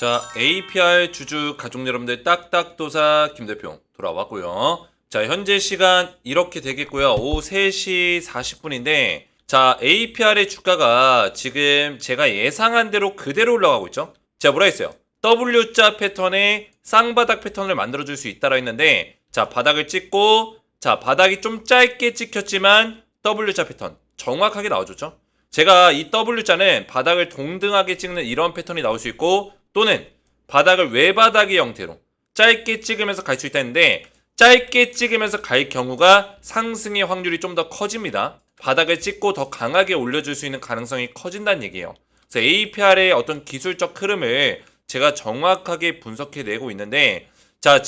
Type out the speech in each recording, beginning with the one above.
자, APR 주주 가족 여러분들 딱딱도사 김대표 돌아왔고요. 자, 현재 시간 이렇게 되겠고요. 오후 3시 40분인데 자, APR의 주가가 지금 제가 예상한 대로 그대로 올라가고 있죠. 제가 뭐라 했어요? W자 패턴의 쌍바닥 패턴을 만들어줄 수 있다라 했는데 자, 바닥을 찍고 자, 바닥이 좀 짧게 찍혔지만 W자 패턴 정확하게 나와줬죠. 제가 이 W자는 바닥을 동등하게 찍는 이런 패턴이 나올 수 있고 또는 바닥을 외바닥의 형태로 짧게 찍으면서 갈 수 있다 했는데 짧게 찍으면서 갈 경우가 상승의 확률이 좀 더 커집니다. 바닥을 찍고 더 강하게 올려줄 수 있는 가능성이 커진다는 얘기예요. 그래서 APR의 어떤 기술적 흐름을 제가 정확하게 분석해내고 있는데 자,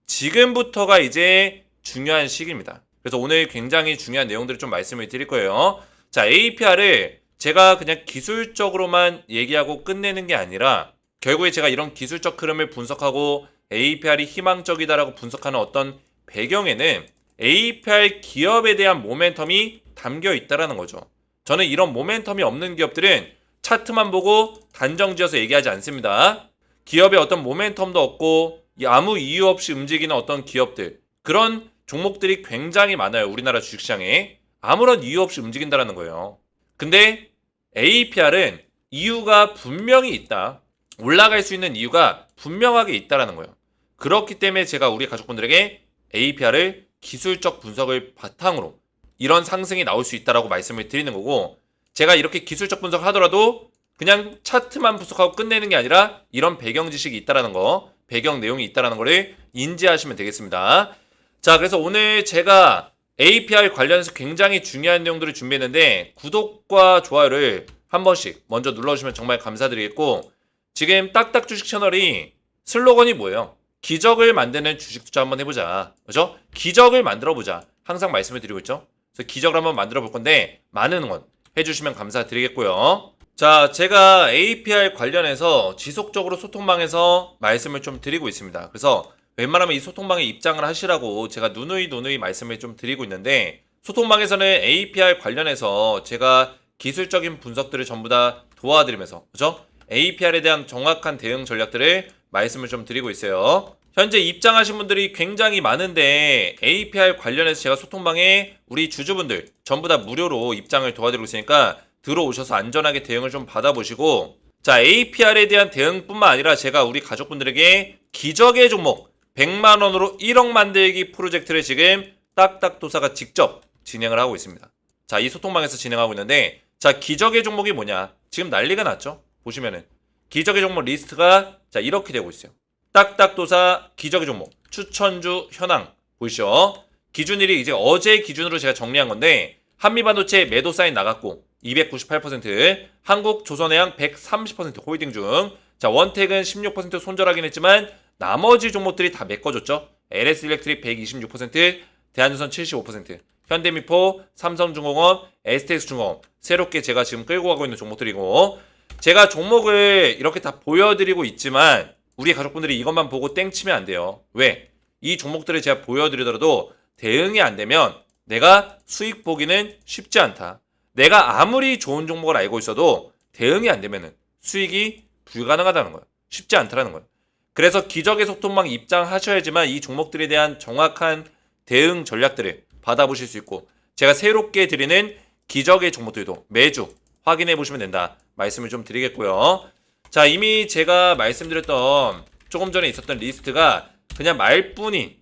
지금부터가 이제 중요한 시기입니다. 그래서 오늘 굉장히 중요한 내용들을 좀 말씀을 드릴 거예요. 자, APR을 제가 그냥 기술적으로만 얘기하고 끝내는 게 아니라 결국에 제가 이런 기술적 흐름을 분석하고 APR이 희망적이다라고 분석하는 어떤 배경에는 APR 기업에 대한 모멘텀이 담겨 있다라는 거죠. 저는 이런 모멘텀이 없는 기업들은 차트만 보고 단정지어서 얘기하지 않습니다. 기업의 어떤 모멘텀도 없고 아무 이유 없이 움직이는 어떤 기업들, 그런 종목들이 굉장히 많아요. 우리나라 주식시장에. 아무런 이유 없이 움직인다라는 거예요. 근데 APR은 이유가 분명히 있다. 올라갈 수 있는 이유가 분명하게 있다라는 거예요. 그렇기 때문에 제가 우리 가족분들에게 APR을 기술적 분석을 바탕으로 이런 상승이 나올 수 있다라고 말씀을 드리는 거고, 제가 이렇게 기술적 분석을 하더라도 그냥 차트만 분석하고 끝내는 게 아니라 이런 배경 지식이 있다라는 거, 배경 내용이 있다라는 거를 인지하시면 되겠습니다. 자, 그래서 오늘 제가 APR 관련해서 굉장히 중요한 내용들을 준비했는데 구독과 좋아요를 한 번씩 먼저 눌러주시면 정말 감사드리겠고, 지금 딱딱 주식 채널이 슬로건이 뭐예요? 기적을 만드는 주식 투자 한번 해보자. 그죠? 기적을 만들어보자. 항상 말씀을 드리고 있죠? 그래서 기적을 한번 만들어 볼 건데 많은 응원 해주시면 감사드리겠고요. 자, 제가 APR 관련해서 지속적으로 소통방에서 말씀을 좀 드리고 있습니다. 그래서 웬만하면 이 소통방에 입장을 하시라고 제가 누누이 말씀을 좀 드리고 있는데, 소통방에서는 APR 관련해서 제가 기술적인 분석들을 전부 다 도와드리면서, 그죠? APR에 대한 정확한 대응 전략들을 말씀을 좀 드리고 있어요. 현재 입장하신 분들이 굉장히 많은데 APR 관련해서 제가 소통방에 우리 주주분들 전부 다 무료로 입장을 도와드리고 있으니까 들어오셔서 안전하게 대응을 좀 받아보시고, 자, APR에 대한 대응뿐만 아니라 제가 우리 가족분들에게 기적의 종목 100만원으로 1억 만들기 프로젝트를 지금 딱딱도사가 직접 진행을 하고 있습니다. 자, 이 소통방에서 진행하고 있는데, 자, 기적의 종목이 뭐냐? 지금 난리가 났죠? 보시면은 기적의 종목 리스트가 자, 이렇게 되고 있어요. 딱딱도사 기적의 종목 추천주 현황 보이시죠? 기준일이 이제 어제 기준으로 제가 정리한 건데, 한미반도체 매도 사인 나갔고 298%, 한국조선해양 130% 홀딩 중. 자, 원택은 16% 손절하긴 했지만 나머지 종목들이 다 메꿔줬죠. LS일렉트릭 126%, 대한유선 75%, 현대미포, 삼성중공업, STX중공업 새롭게 제가 지금 끌고 가고 있는 종목들이고, 제가 종목을 이렇게 다 보여드리고 있지만 우리 가족분들이 이것만 보고 땡치면 안 돼요. 왜? 이 종목들을 제가 보여드리더라도 대응이 안 되면 내가 수익 보기는 쉽지 않다. 내가 아무리 좋은 종목을 알고 있어도 대응이 안 되면 수익이 불가능하다는 거예요. 쉽지 않다는 거예요. 그래서 기적의 소통방 입장하셔야지만 이 종목들에 대한 정확한 대응 전략들을 받아보실 수 있고, 제가 새롭게 드리는 기적의 종목들도 매주 확인해 보시면 된다 말씀을 좀 드리겠고요. 자, 이미 제가 말씀드렸던 조금 전에 있었던 리스트가 그냥 말뿐인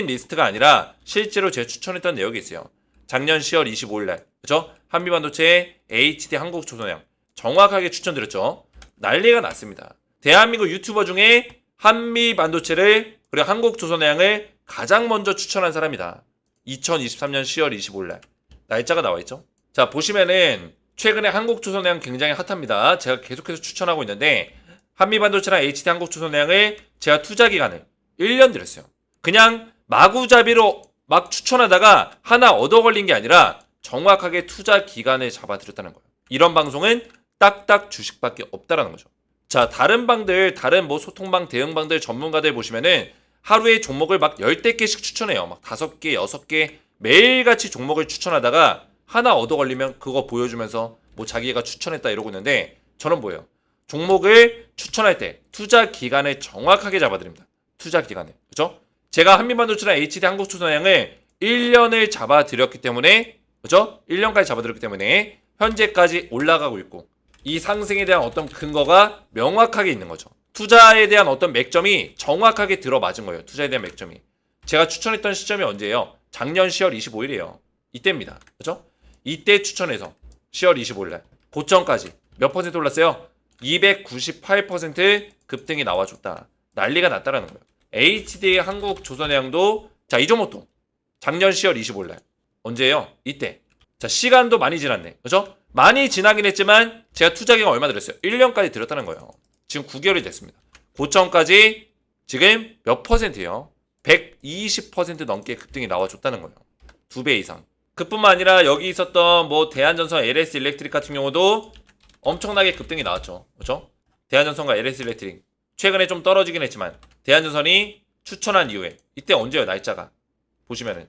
리스트가 아니라 실제로 제가 추천했던 내용이 있어요. 작년 10월 25일날 그죠? 한미반도체, HD 한국조선해양 정확하게 추천드렸죠. 난리가 났습니다. 대한민국 유튜버 중에 한미반도체를 그리고 한국조선해양을 가장 먼저 추천한 사람이다. 2023년 10월 25일날 날짜가 나와있죠. 자, 보시면은 최근에 한국조선해양 굉장히 핫합니다. 제가 계속해서 추천하고 있는데 한미반도체랑 HD 한국조선해양을 제가 투자 기간을 1년 드렸어요. 그냥 마구잡이로 막 추천하다가 하나 얻어 걸린 게 아니라 정확하게 투자 기간을 잡아드렸다는 거예요. 이런 방송은 딱딱 주식밖에 없다라는 거죠. 자, 다른 뭐 소통방, 대응방들 전문가들 보시면은 하루에 종목을 막 10대 개씩 추천해요. 막 5개, 6개 매일같이 종목을 추천하다가 하나 얻어 걸리면 그거 보여주면서 뭐 자기가 추천했다 이러고 있는데, 저는 뭐예요? 종목을 추천할 때 투자 기간을 정확하게 잡아드립니다. 투자 기간을. 그죠? 제가 한미반도체랑 HD 한국투자양을 1년을 잡아드렸기 때문에, 그죠? 1년까지 잡아드렸기 때문에 현재까지 올라가고 있고, 이 상승에 대한 어떤 근거가 명확하게 있는 거죠. 투자에 대한 어떤 맥점이 정확하게 들어맞은 거예요. 투자에 대한 맥점이. 제가 추천했던 시점이 언제예요? 작년 10월 25일이에요. 이때입니다. 그죠? 이때 추천해서 10월 25일날 고점까지 몇 퍼센트 올랐어요? 298% 급등이 나와줬다. 난리가 났다라는 거예요. HD 한국조선해양도 자, 이 종목도 작년 10월 25일날 언제예요? 이때. 자, 시간도 많이 지났네. 그죠? 많이 지나긴 했지만 제가 투자 기간 얼마 들였어요? 1년까지 들였다는 거예요. 지금 9개월이 됐습니다. 고점까지 지금 몇 퍼센트예요? 120% 넘게 급등이 나와줬다는 거예요. 2배 이상. 그뿐만 아니라 여기 있었던 뭐 대한전선, LS 일렉트릭 같은 경우도 엄청나게 급등이 나왔죠. 그렇죠? 대한전선과 LS 일렉트릭 최근에 좀 떨어지긴 했지만 대한전선이 추천한 이후에 이때 언제요? 날짜가 보시면은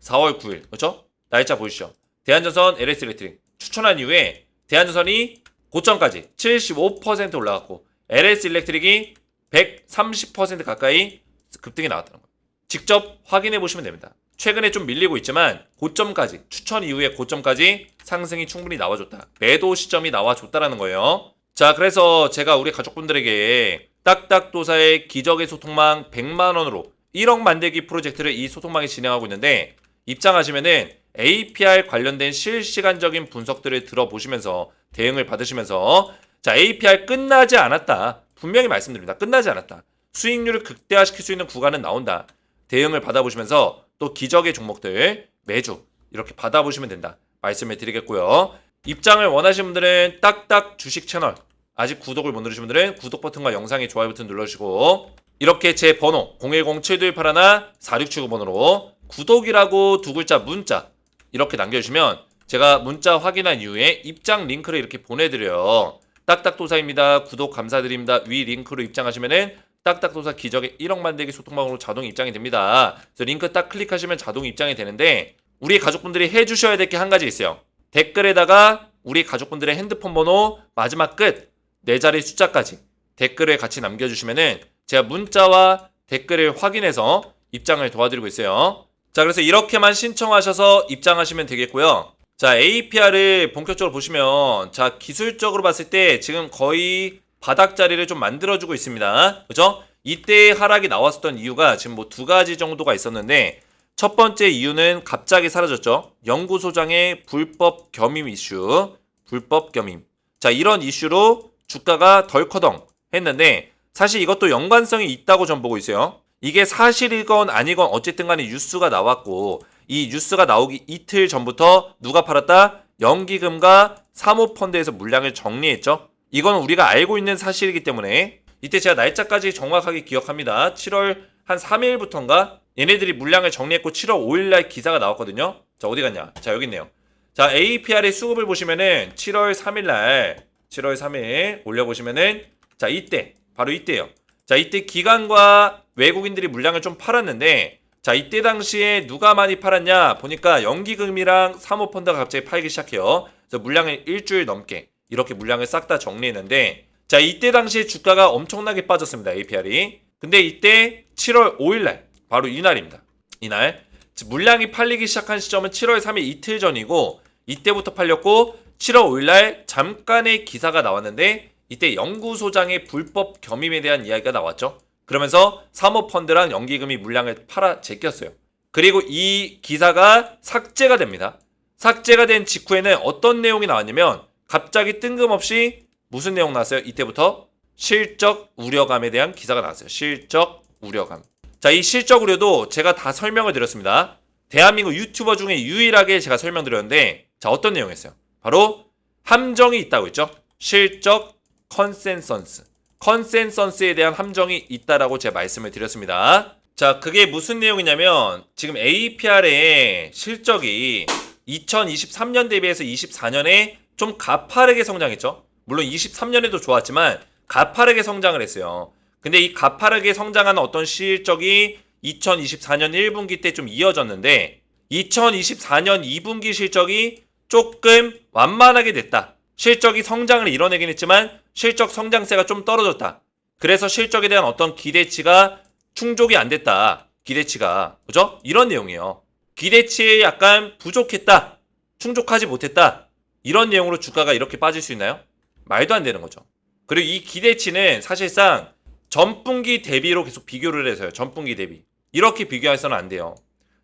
4월 9일. 그렇죠? 날짜 보이시죠? 대한전선, LS 일렉트릭 추천한 이후에 대한전선이 고점까지 75% 올라갔고 LS 일렉트릭이 130% 가까이 급등이 나왔다는 거예요. 직접 확인해 보시면 됩니다. 최근에 좀 밀리고 있지만 고점까지, 추천 이후에 고점까지 상승이 충분히 나와줬다. 매도 시점이 나와줬다라는 거예요. 자, 그래서 제가 우리 가족분들에게 딱딱도사의 기적의 소통망 100만원으로 1억 만들기 프로젝트를 이 소통망에 진행하고 있는데, 입장하시면은 APR 관련된 실시간적인 분석들을 들어보시면서 대응을 받으시면서, 자, APR 끝나지 않았다. 분명히 말씀드립니다. 끝나지 않았다. 수익률을 극대화시킬 수 있는 구간은 나온다. 대응을 받아보시면서 또 기적의 종목들 매주 이렇게 받아보시면 된다. 말씀을 드리겠고요. 입장을 원하시는 분들은 딱딱 주식 채널 아직 구독을 못 누르신 분들은 구독 버튼과 영상의 좋아요 버튼 눌러주시고, 이렇게 제 번호 010-7281-4679번호로 구독이라고 두 글자 문자 이렇게 남겨주시면 제가 문자 확인한 이후에 입장 링크를 이렇게 보내드려요. 딱딱도사입니다. 구독 감사드립니다. 위 링크로 입장하시면은 딱딱도사 기적의 1억 만들기 소통방으로 자동 입장이 됩니다. 그래서 링크 딱 클릭하시면 자동 입장이 되는데, 우리 가족분들이 해주셔야 될 게 한 가지 있어요. 댓글에다가 우리 가족분들의 핸드폰 번호 마지막 끝 4자리 숫자까지 댓글을 같이 남겨주시면은 제가 문자와 댓글을 확인해서 입장을 도와드리고 있어요. 자, 그래서 이렇게만 신청하셔서 입장하시면 되겠고요. 자, APR을 본격적으로 보시면, 자, 기술적으로 봤을 때 지금 거의 바닥 자리를 좀 만들어주고 있습니다. 그죠? 이때 하락이 나왔었던 이유가 지금 뭐 2가지 정도가 있었는데, 첫 번째 이유는 갑자기 사라졌죠. 연구소장의 불법 겸임 이슈. 불법 겸임. 자, 이런 이슈로 주가가 덜커덩 했는데, 사실 이것도 연관성이 있다고 전 보고 있어요. 이게 사실이건 아니건 어쨌든 간에 뉴스가 나왔고, 이 뉴스가 나오기 이틀 전부터 누가 팔았다? 연기금과 사모펀드에서 물량을 정리했죠. 이건 우리가 알고 있는 사실이기 때문에 이때 제가 날짜까지 정확하게 기억합니다. 7월 한 3일부터인가 얘네들이 물량을 정리했고 7월 5일날 기사가 나왔거든요. 자, 어디 갔냐? 자, 여기 있네요. 자, APR의 수급을 보시면은 7월 3일 올려보시면은, 자, 이때 바로 이때요. 자, 이때 기관과 외국인들이 물량을 좀 팔았는데, 자, 이때 당시에 누가 많이 팔았냐 보니까 연기금이랑 사모펀드가 갑자기 팔기 시작해요. 그래서 물량을 일주일 넘게 이렇게 물량을 싹 다 정리했는데, 자, 이때 당시에 주가가 엄청나게 빠졌습니다. APR이. 근데 이때 7월 5일날 바로 이날입니다. 이날 물량이 팔리기 시작한 시점은 7월 3일 이틀 전이고, 이때부터 팔렸고 7월 5일날 잠깐의 기사가 나왔는데 이때 연구소장의 불법 겸임에 대한 이야기가 나왔죠. 그러면서 사모펀드랑 연기금이 물량을 팔아 제꼈어요. 그리고 이 기사가 삭제가 됩니다. 삭제가 된 직후에는 어떤 내용이 나왔냐면, 갑자기 뜬금없이 무슨 내용 나왔어요? 이때부터 실적 우려감에 대한 기사가 나왔어요. 실적 우려감. 자, 이 실적 우려도 제가 다 설명을 드렸습니다. 대한민국 유튜버 중에 유일하게 제가 설명드렸는데, 자, 어떤 내용이었어요? 바로 함정이 있다고 했죠. 실적 컨센서스에 대한 함정이 있다라고 제가 말씀을 드렸습니다. 자, 그게 무슨 내용이냐면, 지금 APR의 실적이 2023년 대비해서 24년에 좀 가파르게 성장했죠. 물론 23년에도 좋았지만 가파르게 성장을 했어요. 근데 이 가파르게 성장한 어떤 실적이 2024년 1분기 때 좀 이어졌는데, 2024년 2분기 실적이 조금 완만하게 됐다. 실적이 성장을 이뤄내긴 했지만 실적 성장세가 좀 떨어졌다. 그래서 실적에 대한 어떤 기대치가 충족이 안 됐다. 기대치가. 그죠? 이런 내용이에요. 기대치에 약간 부족했다. 충족하지 못했다. 이런 내용으로 주가가 이렇게 빠질 수 있나요? 말도 안 되는 거죠. 그리고 이 기대치는 사실상 전분기 대비로 계속 비교를 해서요. 전분기 대비. 이렇게 비교해서는 안 돼요.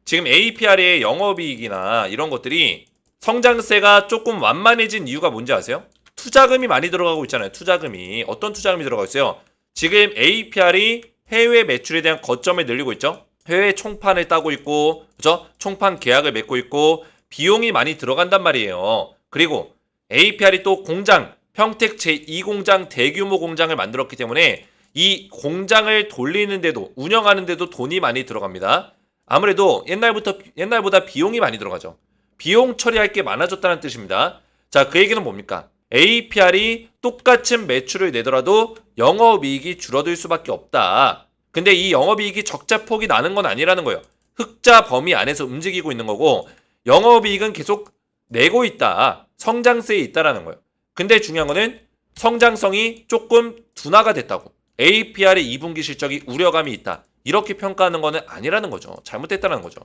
지금 APR의 영업이익이나 이런 것들이 성장세가 조금 완만해진 이유가 뭔지 아세요? 투자금이 많이 들어가고 있잖아요. 투자금이. 어떤 투자금이 들어가고 있어요? 지금 APR이 해외 매출에 대한 거점을 늘리고 있죠. 해외 총판을 따고 있고, 그죠? 총판 계약을 맺고 있고, 비용이 많이 들어간단 말이에요. 그리고 APR이 또 공장, 평택 제2공장 대규모 공장을 만들었기 때문에 이 공장을 돌리는데도, 운영하는데도 돈이 많이 들어갑니다. 아무래도 옛날보다 비용이 많이 들어가죠. 비용 처리할 게 많아졌다는 뜻입니다. 자, 그 얘기는 뭡니까? APR이 똑같은 매출을 내더라도 영업이익이 줄어들 수밖에 없다. 근데 이 영업이익이 적자폭이 나는 건 아니라는 거예요. 흑자 범위 안에서 움직이고 있는 거고 영업이익은 계속 내고 있다. 성장세에 있다라는 거예요. 근데 중요한 거는 성장성이 조금 둔화가 됐다고. APR의 2분기 실적이 우려감이 있다. 이렇게 평가하는 거는 아니라는 거죠. 잘못됐다는 거죠.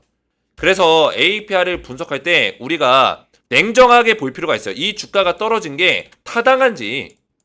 그래서 APR을 분석할 때 우리가 냉정하게 볼 필요가 있어요. 이 주가가 떨어진 게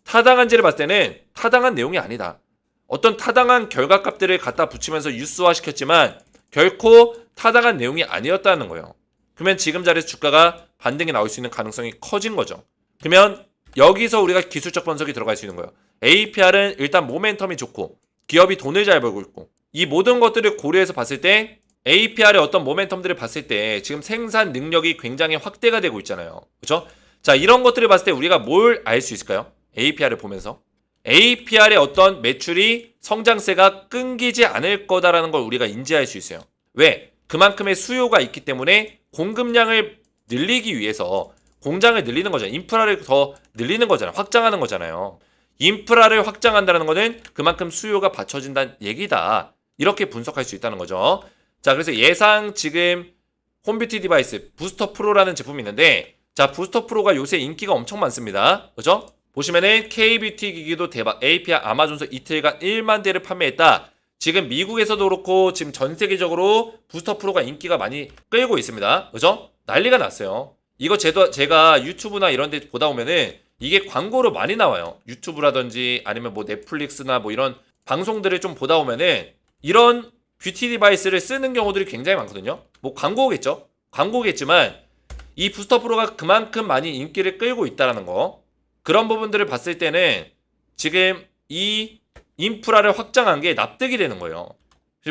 타당한지를 봤을 때는 타당한 내용이 아니다. 어떤 타당한 결과값들을 갖다 붙이면서 뉴스화시켰지만 결코 타당한 내용이 아니었다는 거예요. 그러면 지금 자리에서 주가가 반등이 나올 수 있는 가능성이 커진 거죠. 그러면 여기서 우리가 기술적 분석이 들어갈 수 있는 거예요. APR은 일단 모멘텀이 좋고 기업이 돈을 잘 벌고 있고 이 모든 것들을 고려해서 봤을 때 APR의 어떤 모멘텀들을 봤을 때 지금 생산 능력이 굉장히 확대가 되고 있잖아요. 그렇죠? 자, 이런 것들을 봤을 때 우리가 뭘 알 수 있을까요? APR을 보면서 APR의 어떤 매출이 성장세가 끊기지 않을 거다라는 걸 우리가 인지할 수 있어요. 왜? 그만큼의 수요가 있기 때문에 공급량을 늘리기 위해서 공장을 늘리는 거잖아요. 인프라를 더 늘리는 거잖아요. 확장하는 거잖아요. 인프라를 확장한다는 거는 그만큼 수요가 받쳐진다는 얘기다. 이렇게 분석할 수 있다는 거죠. 자, 그래서 예상 지금 홈뷰티 디바이스 부스터 프로라는 제품이 있는데 자, 부스터 프로가 요새 인기가 엄청 많습니다. 그죠? 보시면은 K뷰티 기기도 대박. APR 아마존에서 이틀간 1만 대를 판매했다. 지금 미국에서도 그렇고 지금 전 세계적으로 부스터 프로가 인기가 많이 끌고 있습니다. 그죠? 난리가 났어요. 이거 제가 유튜브나 이런 데 보다 보면은 이게 광고로 많이 나와요. 유튜브라든지 아니면 뭐 넷플릭스나 뭐 이런 방송들을 좀 보다 보면은 이런 뷰티 디바이스를 쓰는 경우들이 굉장히 많거든요. 뭐 광고겠죠. 광고겠지만 이 부스터 프로가 그만큼 많이 인기를 끌고 있다는 거. 그런 부분들을 봤을 때는 지금 이 인프라를 확장한 게 납득이 되는 거예요.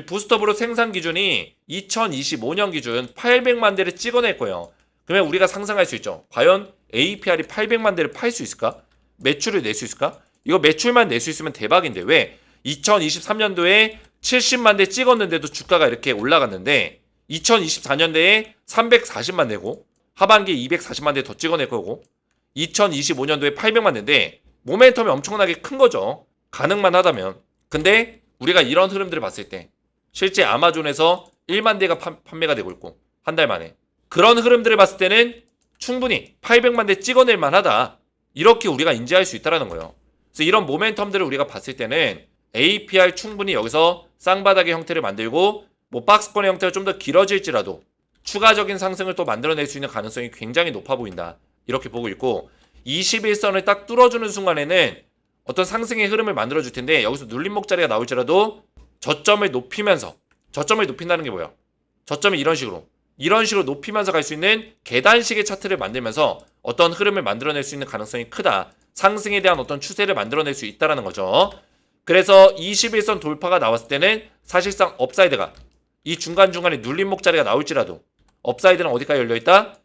부스터 프로 생산 기준이 2025년 기준 800만 대를 찍어낼 거예요. 그러면 우리가 상상할 수 있죠. 과연 APR이 800만 대를 팔 수 있을까? 매출을 낼 수 있을까? 이거 매출만 낼 수 있으면 대박인데 왜? 2023년도에 70만 대 찍었는데도 주가가 이렇게 올라갔는데 2024년도에 340만 대고 하반기에 240만 대 더 찍어낼 거고 2025년도에 800만 대인데 모멘텀이 엄청나게 큰 거죠. 가능만 하다면. 근데 우리가 이런 흐름들을 봤을 때 실제 아마존에서 1만 대가 판매가 되고 있고 한 달 만에 그런 흐름들을 봤을 때는 충분히 800만 대 찍어낼 만하다. 이렇게 우리가 인지할 수 있다는 거예요. 그래서 이런 모멘텀들을 우리가 봤을 때는 APR 충분히 여기서 쌍바닥의 형태를 만들고 뭐 박스권의 형태가 좀 더 길어질지라도 추가적인 상승을 또 만들어낼 수 있는 가능성이 굉장히 높아 보인다. 이렇게 보고 있고 21선을 딱 뚫어주는 순간에는 어떤 상승의 흐름을 만들어줄 텐데 여기서 눌림목 자리가 나올지라도 저점을 높이면서 저점을 높인다는 게 뭐야? 저점이 이런 식으로 높이면서 갈 수 있는 계단식의 차트를 만들면서 어떤 흐름을 만들어낼 수 있는 가능성이 크다. 상승에 대한 어떤 추세를 만들어낼 수 있다는 거죠. 그래서 21선 돌파가 나왔을 때는 사실상 업사이드가 이 중간중간에 눌림목 자리가 나올지라도 업사이드는 어디까지 열려있다?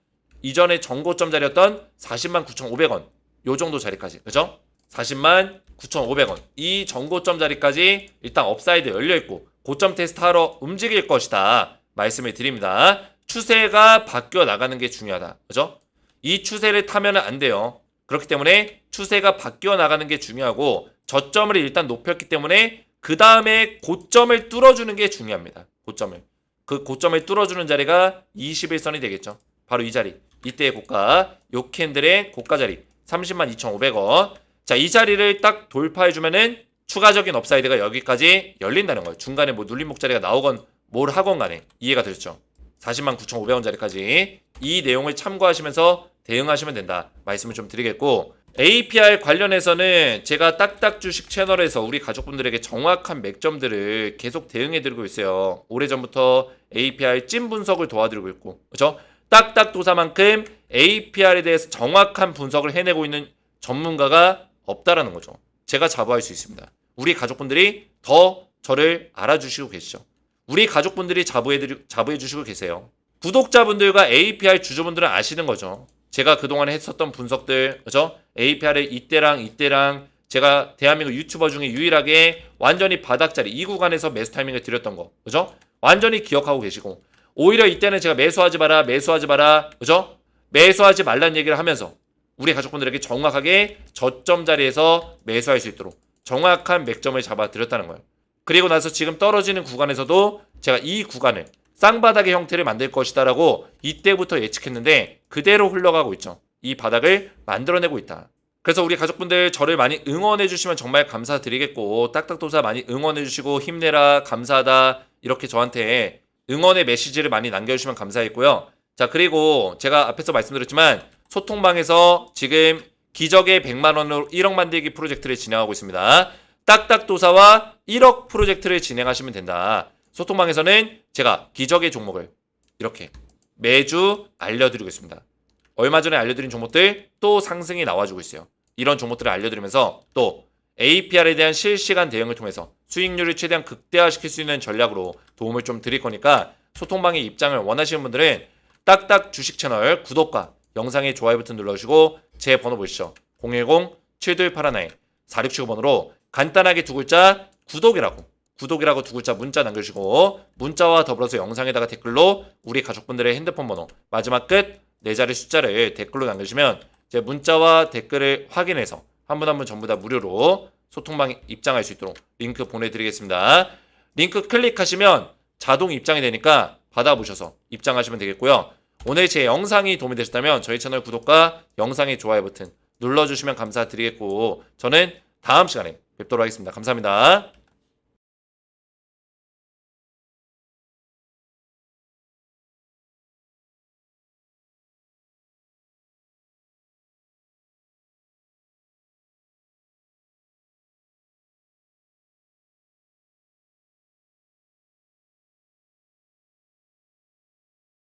이전에 정고점 자리였던 400만 9,500원 요 정도 자리까지 그죠? 400만 9,500원 이 정고점 자리까지 일단 업사이드 열려있고 고점 테스트하러 움직일 것이다 말씀을 드립니다. 추세가 바뀌어 나가는 게 중요하다. 그죠? 이 추세를 타면 안 돼요. 그렇기 때문에 추세가 바뀌어 나가는 게 중요하고 저점을 일단 높였기 때문에 그 다음에 고점을 뚫어주는 게 중요합니다. 고점을. 그 고점을 뚫어주는 자리가 21선이 되겠죠. 바로 이 자리. 이때의 고가. 요 캔들의 고가 자리. 302,500원. 자, 이 자리를 딱 돌파해주면은 추가적인 업사이드가 여기까지 열린다는 거예요. 중간에 뭐 눌림 목자리가 나오건 뭘 하건 간에. 이해가 되셨죠? 409,500원짜리까지 이 내용을 참고하시면서 대응하시면 된다 말씀을 좀 드리겠고, APR 관련해서는 제가 딱딱 주식 채널에서 우리 가족분들에게 정확한 맥점들을 계속 대응해드리고 있어요. 오래전부터 APR 찐 분석을 도와드리고 있고, 그렇죠? 딱딱 도사만큼 APR에 대해서 정확한 분석을 해내고 있는 전문가가 없다라는 거죠. 제가 자부할 수 있습니다. 우리 가족분들이 더 저를 알아주시고 계시죠. 우리 가족분들이 자부해 주시고 계세요. 구독자분들과 APR 주주분들은 아시는 거죠. 제가 그동안 했었던 분석들, 그죠? APR을 이때랑 제가 대한민국 유튜버 중에 유일하게 완전히 바닥자리 이 구간에서 매수 타이밍을 드렸던 거, 그죠? 완전히 기억하고 계시고, 오히려 이때는 제가 매수하지 마라, 그죠? 매수하지 말라는 얘기를 하면서 우리 가족분들에게 정확하게 저점 자리에서 매수할 수 있도록 정확한 맥점을 잡아 드렸다는 거예요. 그리고 나서 지금 떨어지는 구간에서도 제가 이 구간을 쌍바닥의 형태를 만들 것이다라고 이때부터 예측했는데 그대로 흘러가고 있죠. 이 바닥을 만들어내고 있다. 그래서 우리 가족분들 저를 많이 응원해 주시면 정말 감사드리겠고, 딱딱도사 많이 응원해 주시고 힘내라, 감사하다 이렇게 저한테 응원의 메시지를 많이 남겨주시면 감사했고요. 자, 그리고 제가 앞에서 말씀드렸지만 소통방에서 지금 기적의 100만원으로 1억 만들기 프로젝트를 진행하고 있습니다. 딱딱도사와 1억 프로젝트를 진행하시면 된다. 소통방에서는 제가 기적의 종목을 이렇게 매주 알려드리고 있습니다. 얼마 전에 알려드린 종목들 또 상승이 나와주고 있어요. 이런 종목들을 알려드리면서 또 APR에 대한 실시간 대응을 통해서 수익률을 최대한 극대화시킬 수 있는 전략으로 도움을 좀 드릴 거니까 소통방의 입장을 원하시는 분들은 딱딱 주식 채널 구독과 영상의 좋아요 버튼 눌러주시고 제 번호 보시죠. 010-7281-4675번으로 간단하게 두 글자 구독이라고 두 글자 문자 남겨주시고, 문자와 더불어서 영상에다가 댓글로 우리 가족분들의 핸드폰 번호 마지막 끝 4자리 숫자를 댓글로 남겨주시면 제 문자와 댓글을 확인해서 한 분 한 분 전부 다 무료로 소통방에 입장할 수 있도록 링크 보내드리겠습니다. 링크 클릭하시면 자동 입장이 되니까 받아보셔서 입장하시면 되겠고요. 오늘 제 영상이 도움이 되셨다면 저희 채널 구독과 영상의 좋아요 버튼 눌러주시면 감사드리겠고, 저는 다음 시간에 뵙도록 하겠습니다. 감사합니다.